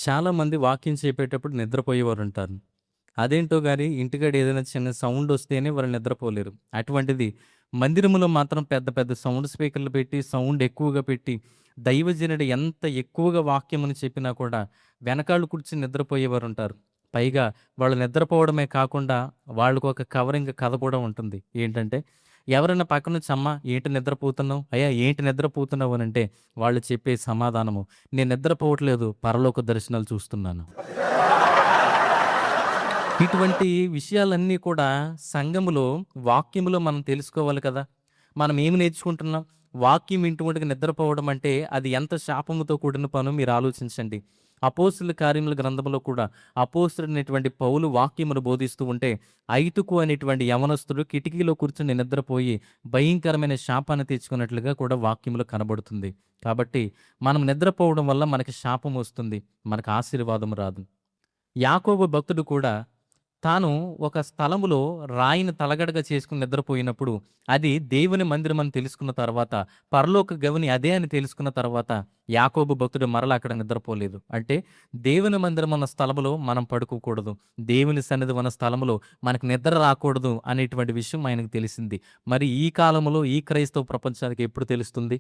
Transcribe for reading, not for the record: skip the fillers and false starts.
చాలామంది వాకింగ్ చెప్పేటప్పుడు నిద్రపోయేవారుంటారు. అదేంటో గాని ఇంటికాడ ఏదైనా చిన్న సౌండ్ వస్తేనే వాళ్ళు నిద్రపోలేరు. అటువంటిది మందిరములో మాత్రం పెద్ద పెద్ద సౌండ్ స్పీకర్‌లు పెట్టి, సౌండ్ ఎక్కువగా పెట్టి, దైవజనుడు ఎంత ఎక్కువగా వాక్యమును చెప్పినా కూడా వెనకాల కూర్చొని నిద్రపోయేవారుంటారు. పైగా వాళ్ళు నిద్రపోవడమే కాకుండా వాళ్ళకొక కవరింగ్ కథ కూడా ఉంటుంది. ఏంటంటే ఎవరైనా పక్కనొచ్చి "అమ్మా ఏంటి నిద్రపోతున్నావు? అయ్యా ఏంటి నిద్రపోతున్నావు" అనంటే వాళ్ళు చెప్పే సమాధానము "నేను నిద్రపోవట్లేదు పరలోక దర్శనాలు చూస్తున్నాను." ఇటువంటి విషయాలన్నీ కూడా సంఘములో, వాక్యములో మనం తెలుసుకోవాలి కదా! మనం ఏమి నేర్చుకుంటున్నాం? వాక్యం వింటూ నిద్రపోవడం అంటే అది ఎంత శాపముతో కూడిన పనో మీరు ఆలోచించండి. అపోస్తుల కార్యముల గ్రంథంలో కూడా అపోస్తలుడైనటువంటి పౌలు వాక్యమును బోధిస్తూ ఉంటే, ఐతుకు అనేటువంటి యవనస్తుడు కిటికీలో కూర్చొని నిద్రపోయి భయంకరమైన శాపాన్ని తెచ్చుకున్నట్లుగా కూడా వాక్యములో కనబడుతుంది. కాబట్టి మనం నిద్రపోవడం వల్ల మనకి శాపం వస్తుంది. మనకు ఆశీర్వాదం రాదు. యాకోబు భక్తుడు కూడా తాను ఒక స్థలములో రాయిని తలగడగా చేసుకుని నిద్రపోయినప్పుడు అది దేవుని మందిరం అని తెలుసుకున్న తర్వాత పరలోక గవిని అదే అని తెలుసుకున్న తర్వాత యాకోబు భక్తుడు మరలా అక్కడ నిద్రపోలేదు. అంటే దేవుని మందిరం ఉన్న స్థలములో మనం పడుకోకూడదు, దేవుని సన్నిధి ఉన్న స్థలములో మనకు నిద్ర రాకూడదు అనేటువంటి విషయం ఆయనకు తెలిసింది. మరి ఈ కాలంలో ఈ క్రైస్తవ ప్రపంచానికి ఎప్పుడు తెలుస్తుంది?